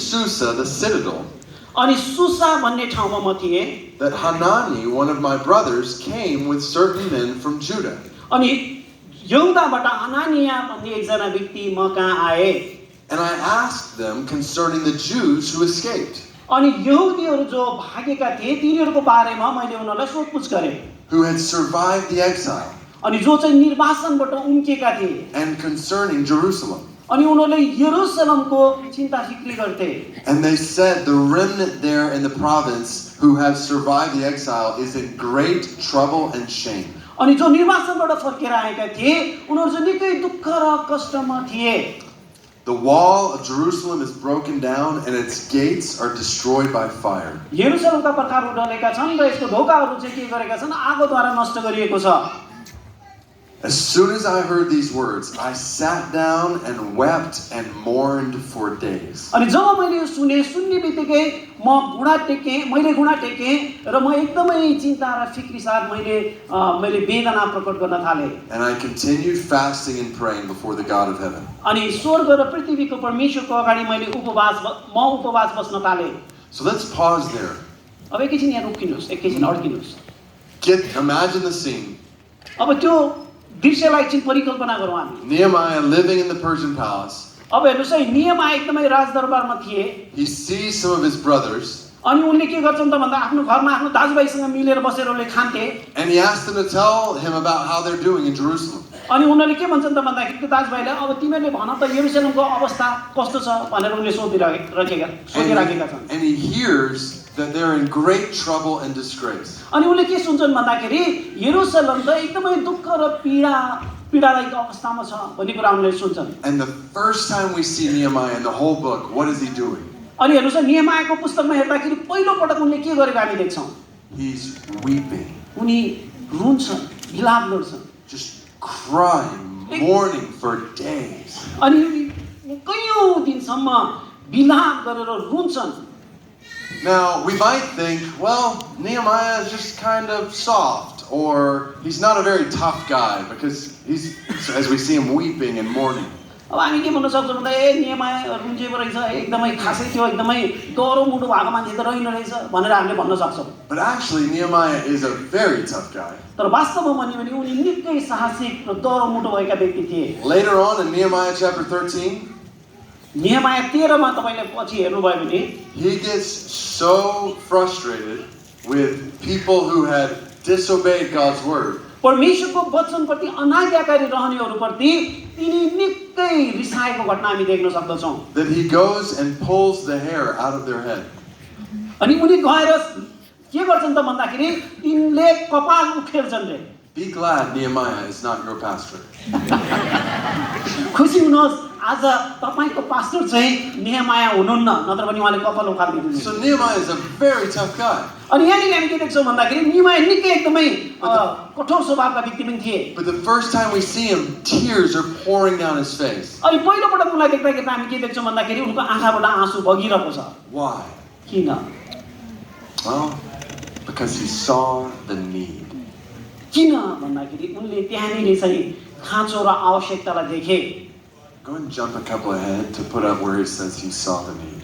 Susa, the citadel, अनि Sousa भन्ने ठाउँमा म थिएँ that Hanani, one of my brothers, came with certain men from Judah. अनि यहुदाबाट हनानिया भन्ने एकजना व्यक्ति म कहाँ आए And I asked them concerning the Jews who escaped, अनि यहुदीहरू जो भागेका थिए तिनीहरूको बारेमा मैले उनीहरूलाई सोधपुछ गरेँ who had survived the exile, अनि जो चाहिँ निर्वासनबाट उम्केका थिए and concerning Jerusalem. अनि उनीहरूले यरुसलेमको चिन्ता फिक्री गर्थे And they said the remnant there in the province who have survived the exile is in great trouble and shame. अनि जो निर्वासनबाट फर्केर आएका थिए उनीहरू चाहिँ निकै दुःख र कष्टमा थिए The wall of Jerusalem is broken down and its gates are destroyed by fire. यरुसलेमका पर्खाहरू ढलेका छन् र यसको ढोकाहरू चाहिँ के गरेका छन् आगोद्वारा नष्ट गरिएको छ As soon as I heard these words, I sat down and wept and mourned for days. अनि जब मैले यो सुन्ने बित्तिकै मैले घुँडा टेकेँ र म एकदमै चिन्ता र फिक्री साथ मैले वेदना प्रकट गर्न थालेँ And I continued fasting and praying before the God of heaven. अनि स्वर्ग र पृथ्वीको परमेश्वरको अगाडि मैले उपवास बस्न थालेँ So let's pause there. अब एकैछिन यहाँ रोकिनुहोस् एकैछिन अड्किनुहोस् Imagine the scene. अब त्यो दृश्यलाई एकछिन परिकल्पना गरौँ हामी Nehemiah living in the Persian palace. अब हेर्नुहोस् है नियमाया एकदमै राजदरबारमा थिए He sees some of his brothers. अनि उनले के गर्छन् त भन्दा आफ्नो घरमा आफ्नो दाजुभाइसँग मिलेर बसेर उनले खान्थे And he asked them to tell him about how they're doing in Jerusalem. अनि उनीहरूले के भन्छन् त भन्दाखेरि त्यो दाजुभाइले अब तिमीहरूले भन त यरुसलेमको अवस्था कस्तो छ भनेर उनले सोधिराखेका छन् And he hears that they're in great trouble and disgrace. अनि उनले के सुन्छन् भन्दाखेरि यरुसलेम त एकदमै दुःख र पीडादायक अवस्थामा छ भन्ने कुरा उनले सुन्छन् And the first time we see Nehemiah in the whole book, what is he doing? अनि हेर्नुहोस् नियमायाको पुस्तकमा हेर्दाखेरि पहिलो पटक उनले के गरेको हामी देख्छौँ He's weeping. उनी रुन्छन् विलाप गर्छन् Just crying, mourning for days. अनि कयौं दिनसम्म विलाप गरेर रुन्छन् Now, we might think, well, Nehemiah is just kind of soft, or he's not a very tough guy because he's, as we see him weeping and mourning. अब हामी के भन्न सक्छौँ भन्दा नियमाया रुन्जेको रहेछ एकदमै खासै थियो एकदमै डरो मुटु भएको मान्छे त रहेन रहेछ भनेर हामीले भन्न सक्छौँ But actually, Nehemiah is a very tough guy. तर वास्तवमा भन्यो भने उनी निकै साहसिक र डरो मुटु भएका व्यक्ति थिए Later on in Nehemiah chapter 13, नियमाया 13 मा तपाईले पछि हेर्नुभयो भने he gets so frustrated with people who had disobeyed God's word. परमेश्वरको वचनप्रति अनाज्ञाकारी रहनेहरूप्रति तिनी निकै रिसाएको घटना हामी देख्न सक्दछौँ That he goes and pulls the hair out of their head. अनि उनी गएर के गर्छन् त भन्दाखेरि तिनले कपाल उखेल्छन् रे Be glad Nehemiah is not your pastor. खुसी हुनुहोस् आज तपाईको पास्टर चाहिँ नियमाया हुनुहुन्न नत्र भने उहाँले कपाल उखाल्दिनुहुन्छ So Nehemiah is a very tough guy. अनि यहाँ हामी के देख्छौँ भन्दाखेरि नियमाया निकै एकदमै कठोर स्वभावका व्यक्ति पनि थिए But the first time we see him, tears are pouring down his face. अनि पहिलो पटक उनलाई देख्दाखेरि हामी के देख्छौँ भन्दाखेरि उनको आँखाबाट आँसु बगिरहेको छ Why? किन Well, because he saw the need. किन भन्दाखेरि उनले त्यहाँनिर चाहिँ खाँचो र आवश्यकतालाई देखे Go and jump a couple ahead to put up where it says he saw the need.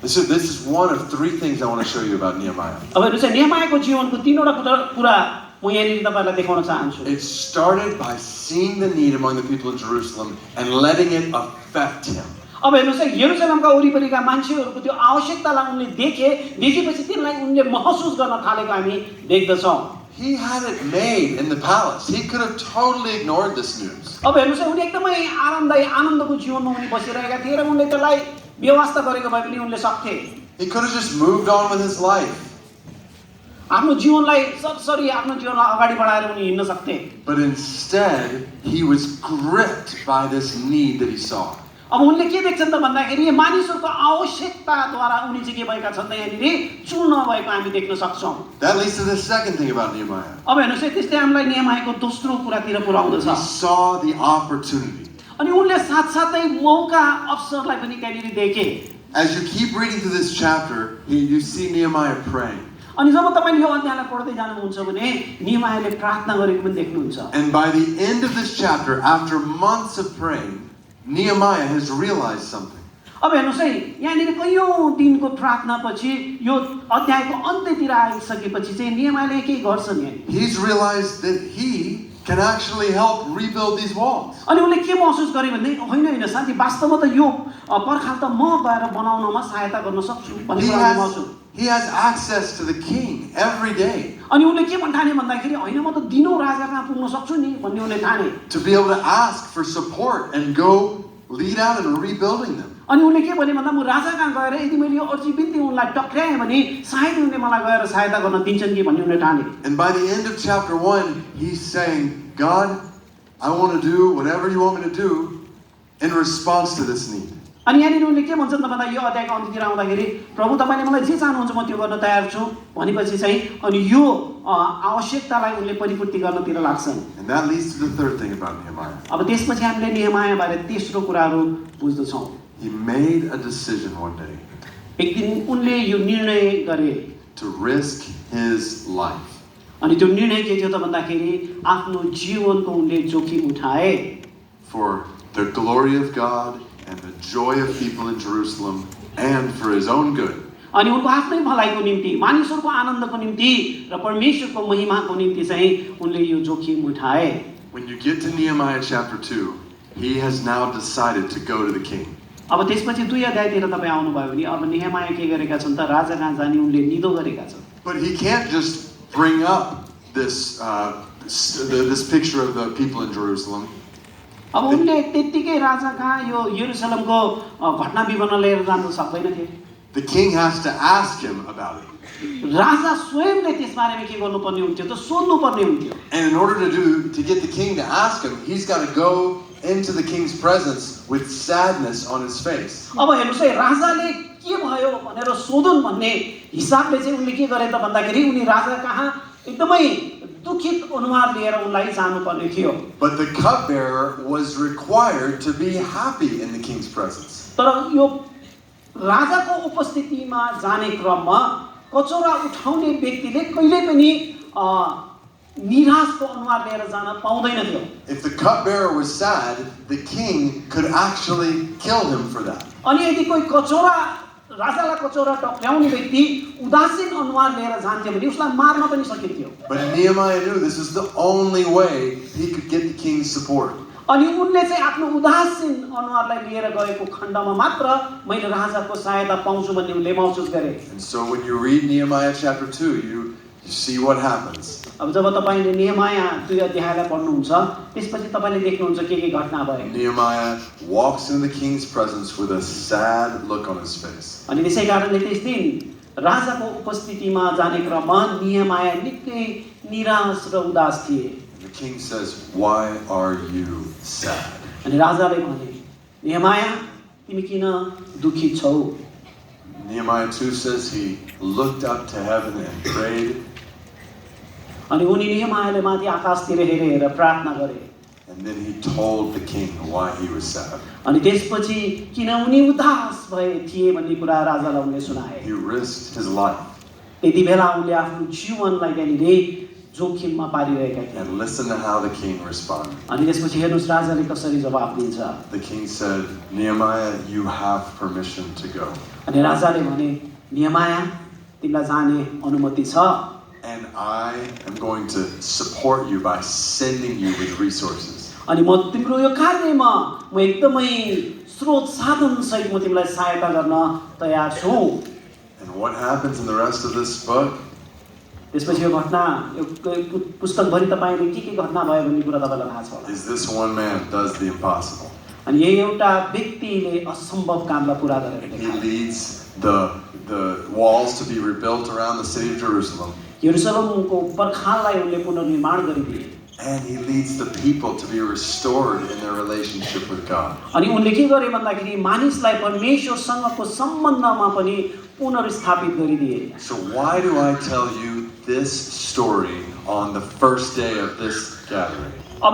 This is one of three things I want to show you about Nehemiah. अब हेर्नुस् नियमायाको जीवनको तीनवटा कुरा म यहाँनिर तपाईलाई देखाउन चाहन्छु It started by seeing the need among the people of Jerusalem and letting it affect him. अब हेर्नुस् यरुसलेमका वरिपरिका मान्छेहरूको त्यो आवश्यकतालाई उनले देखेपछि तिनलाई उनले महसुस गर्न थालेको हामी देख्दछौँ He had it made in the palace. He could have totally ignored this news. अब हेर्नुस् उनी एकदमै आरामदायी आनन्दको जीवनमा उनी बसिरहेका थिए र उनले त्यसलाई व्यवस्था गरेको भए पनि उनले सक्थे He could have just moved on with his life. आफ्नो जीवनलाई सरसरी आफ्नो जीवनलाई अगाडि बढाएर उनी हिँड्न सक्थे But instead, he was gripped by this need that he saw. अब उनले के देख्छन् त भन्दाखेरि मानिसहरूको आवश्यकताद्वारा उनी चाहिँ के भएका छन् त यहाँनिर चूर्ण भएको हामी देख्न सक्छौँ That leads to the second thing about Nehemiah. अब हेर्नुस् त्यस्तै हामीलाई नियमायाको दोस्रो कुरातिर पुर्याउँदछ He saw the opportunity. अनि उनले साथसाथै मौका अवसरलाई पनि त्यहाँनिर देखे As you keep reading through this chapter, you see Nehemiah praying. अनि जब तपाईले यो अध्यायलाई पढ्दै जानुहुन्छ भने नियमायाले प्रार्थना गरेको पनि देख्नुहुन्छ And by the end of this chapter, after months of praying, Nehemiah has realized something. अब हेर्नुहोस् है, यहाँनिर कयौँ दिनको प्रार्थनापछि यो अध्यायको अन्त्यतिर आइसकेपछि चाहिँ नियमाले के गर्छन् यहाँ? He's realized that he can actually help rebuild these walls. अनि उनले के महसुस गरे भने होइन साथी, वास्तवमा त यो पर्खाल त म गएर बनाउनमा सहायता गर्न सक्छु भन्ने कुरा महसुस. He has access to the king every day. अनि उनले के भन्ठाने भन्दाखेरि होइन म त दिनौ राजा कहाँ पुग्न सक्छु नि भन्ने उनले ठाने. To be able to ask for support and go lead out in rebuilding them. अनि उनले के भने भन्दा म राजा कहाँ गएर यदि मैले यो अर्जी बिन्ती उनलाई टक्राएँ भने सायद उनले मलाई गएर सहायता गर्न दिन्छन् कि भन्ने उनले ठाने. And by the end of chapter 1, he's saying, God, I want to do whatever you want me to do in response to this need. अनि यहाँनिर उनले के भन्छन् त भन्दा यो अध्यायको अन्त्यतिर आउँदाखेरि प्रभु तपाईँले मलाई जे चाहनुहुन्छ म त्यो गर्न तयार छु भनेपछि चाहिँ अनि यो आवश्यकतालाई उनले परिपूर्ति गर्नतिर लाग्छन्. And that leads to the third thing about Nehemiah. अब त्यसपछि हामीले नियमाया बारे तेस्रो कुराहरू बुझ्दछौँ. He made a decision one day एक दिन उनले यो निर्णय गरे to risk his life. अनि त्यो निर्णय के थियो त भन्दाखेरि आफ्नो जीवनको उनले जोखिम उठाए. For the glory of God and the joy of people in Jerusalem and for his own good. अनि उनको आफ्नै भलाइको निम्ति, मानिसहरूको आनन्दको निम्ति र परमेश्वरको महिमाको निम्ति चाहिँ उनले यो जोखिम उठाए. When you get to Nehemiah chapter 2, he has now decided to go to the king. अब त्यसपछि 2 अध्यायतिर तपाईँ आउनुभयो भने अब नियमाया के गरेका छन् त राजा कहाँ जाने उनले निदो गरेका छन्. But he can't just bring up this this picture of the people in Jerusalem. अब उनले त्यतिकै राजा कहाँ यो यरुशलेमको घटना विवरण लिएर जान सक्दैन थिए. The king has to ask him about it. राजा स्वयंले त्यस बारेमा के गर्नुपर्ने हुन्थ्यो त सोध्नु पर्ने हुन्थ्यो. And in order to get the king to ask him, he's got to go into the king's presence with sadness on his face. अब हेर्नुस् है, राजाले के भयो भनेर सोधुन् भन्ने हिसाबले चाहिँ उनले के गरे त भन्दाखेरि उनी राजा कहाँ एकदमै दुखित अनुहार लिएर उनलाई जानुपर्ने थियो. But the cupbearer was required to be happy in the king's presence. तर यो राजाको उपस्थितिमा जाने क्रममा कचौरा उठाउने व्यक्तिले कहिल्यै पनि निराशको अनुहार लिएर जान पाउँदैन थियो. If the cupbearer was sad, the king could actually kill him for that. अनि यदि कोही कचौरा राजालाई कचौरा टक्राउने व्यक्ति उदासीन अनुहार लिएर जान्थ्यो भने उसलाई मार्न पनि सकिन्थ्यो. But Nehemiah knew this is the only way he could get the king's support. अनि उनले चाहिँ आफ्नो उदासीन अनुहारलाई लिएर गएको खण्डमा मात्र मैले राजाको सहायता पाउँछु भन्ने उनले महसुस गरे. And so when you read Nehemiah chapter 2, you see what happens. अब जब तपाईले नियमाया 2 अध्यायलाई पढ्नुहुन्छ त्यसपछि तपाईले देख्नुहुन्छ के घटना भयो. Nehemiah walks into the king's presence with a sad look on his face. अनि त्यसै कारणले त्यस दिन राजाको उपस्थितिमा जाने क्रममा नियमाया निकै निराश र उदास थिए. The king says, "Why are you sad?" अनि राजाले भने, नियमाया तिमी किन दुखी छौ? Nehemiah 2 says he looked up to heaven and prayed. अनि उनी नियमायाले माथि आकाशतिर हेरेर प्रार्थना गरे. And then he told the king why he was sad. अनि त्यसपछि किन उनी उदास भए थिए भन्ने कुरा राजालाई उनले सुनाए. He risked his life. त्यति बेला उनले आफ्नो जीवनलाई त्यहाँनिर जोखिममा पारिरहेका थिए. And listen to how the king responded. अनि त्यसपछि हेर्नुस् राजाले कसरी जवाफ दिन्छ. The king said, "Nehemiah, you have permission to go." अनि राजाले भने, नियमाया तिमीलाई जाने अनुमति छ. And I am going to support you by sending you with resources. अनि म तिम्रो यो कार्यमा म एकदमै स्रोत साधन सहित म तिमीलाई सहायता गर्न तयार छु. And what happens in the rest of this book? त्यसपछि यो घटना यो पुस्तकभरि तपाईले के घटना भयो भन्ने कुरा तपाईलाई थाहा छ होला. Is this one man does the impossible? अनि यही एउटा व्यक्तिले असम्भव कामलाई पुरा गरेर He देखाए. leads the walls to be rebuilt around the city of Jerusalem. यरुशलेमको पर्खाललाई उनले पुनर्निर्माण गरिदिए. And he leads the people to be restored in their relationship with God. अनि उनले के गरे भन्दाखेरि मानिसलाई परमेश्वरसँगको सम्बन्धमा पनि पुनर्स्थापित गरिदिए. So why do I tell you this story on the first day of this gathering?